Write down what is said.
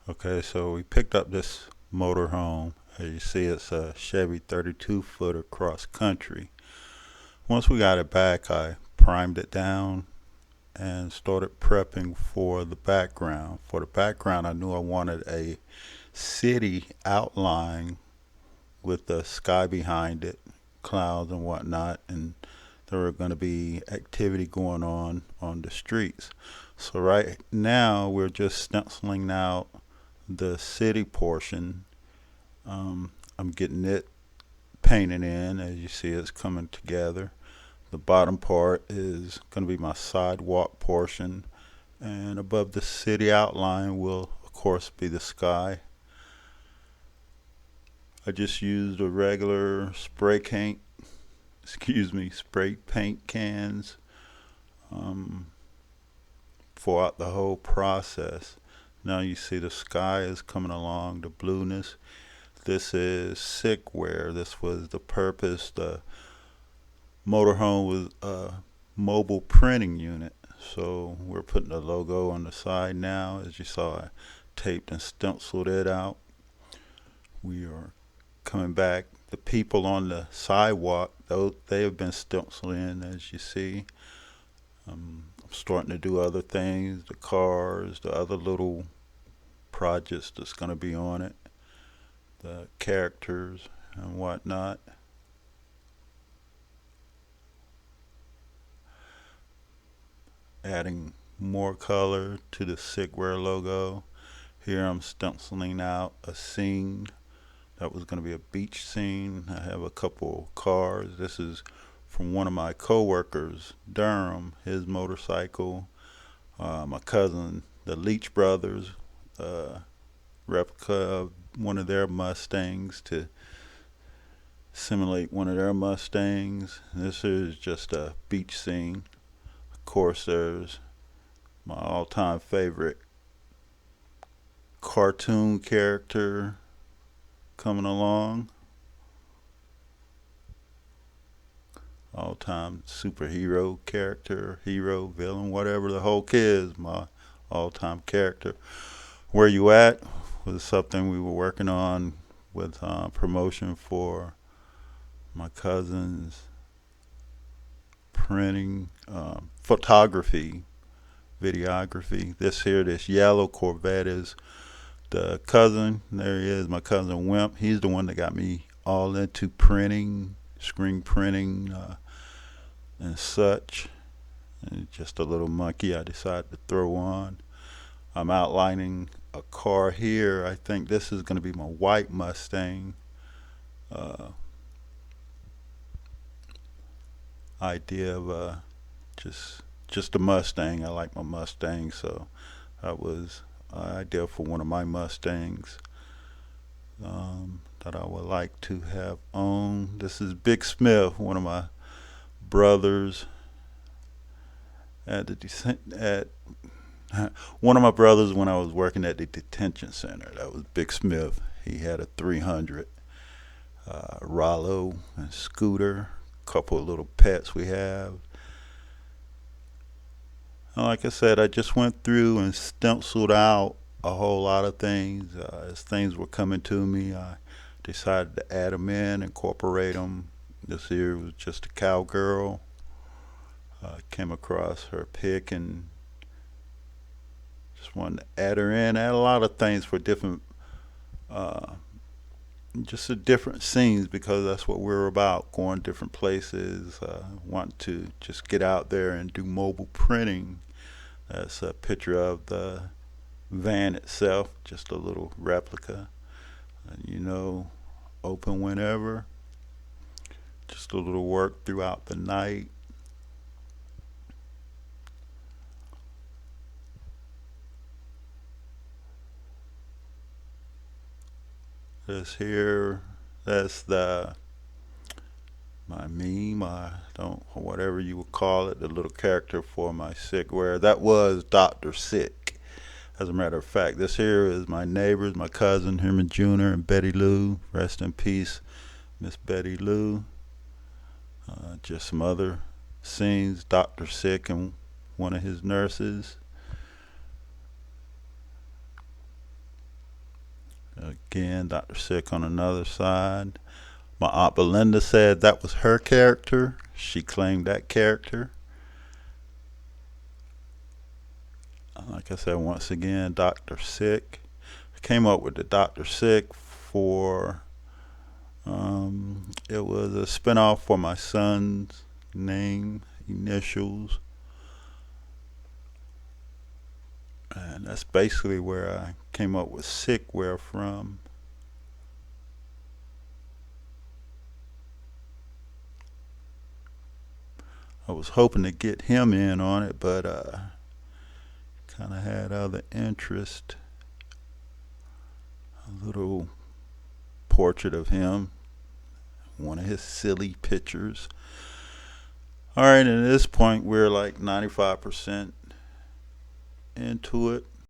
Okay, so we picked up this motorhome. As you see, it's a Chevy 32 footer cross country. Once we got it back, I primed it down and started prepping for the background. For the background, I knew I wanted a city outline with the sky behind it, clouds and whatnot, and there were going to be activity going on the streets. So right now, we're just stenciling out the city portion. I'm getting it painted in. As you see, it's coming together. The bottom part is going to be my sidewalk portion, and above the city outline will, of course, be the sky. I just used a regular spray paint cans um, throughout the whole process. Now you see the sky is coming along, the blueness. This is sick-wear. This was the purpose. The motorhome was a mobile printing unit. So we're putting the logo on the side now. As you saw, I taped and stenciled it out. We are coming back. The people on the sidewalk, they have been stenciled in, as you see. I'm starting to do other things, the cars, the other little projects that's going to be on it, the characters and whatnot. Adding more color to the Sigwear logo. Here I'm stenciling out a scene that was going to be a beach scene. I have a couple cars. This is from one of my coworkers, Durham, his motorcycle. My cousin, the Leach brothers, replica of one of their Mustangs to simulate one of their Mustangs. This is just a beach scene. Of course, there's my all-time favorite cartoon character coming along. All-time superhero character, hero, villain, whatever the Hulk is, my all-time character. Where You At was something we were working on with promotion for my cousin's printing, photography, videography. This yellow Corvette is the cousin. There he is, my cousin Wimp. He's the one that got me all into printing, screen printing, and such. And just a little monkey I decided to throw on. I'm outlining a car here. I think this is going to be my white Mustang. Uh, Idea of just a Mustang. I like my Mustang, so that was an idea for one of my Mustangs that I would like to have owned. This is Big Smith, one of my brothers at one of my brothers when I was working at the detention center. That was Big Smith. He had a 300 Rollo and Scooter, couple of little pets we have. And like I said, I just went through and stenciled out a whole lot of things. As things were coming to me, I decided to add them in, incorporate them. This here was just a cowgirl. Came across her pic and just wanted to add her in. Add a lot of things for different, uh, just a different scenes because that's what we're about. Going different places. Want to just get out there and do mobile printing. That's a picture of the van itself, just a little replica. You know, open whenever. Just a little work throughout the night. This here, that's the my meme, I don't whatever you would call it, the little character for my sickwear. That was Dr. Sick. As a matter of fact, this here is my neighbors, my cousin Herman Jr. and Betty Lou. Rest in peace, Miss Betty Lou. Just some other scenes. Dr. Sick and one of his nurses. Again, Dr. Sick on another side. My Aunt Belinda said that was her character. She claimed that character. Like I said, once again, Dr. Sick. I came up with the Dr. Sick for, it was a spinoff for my son's name, initials. And that's basically where I came up with Sick where from. I was hoping to get him in on it, but kind of had other interest. A little portrait of him, one of his silly pictures. All right, and at this point, we're like 95% into it.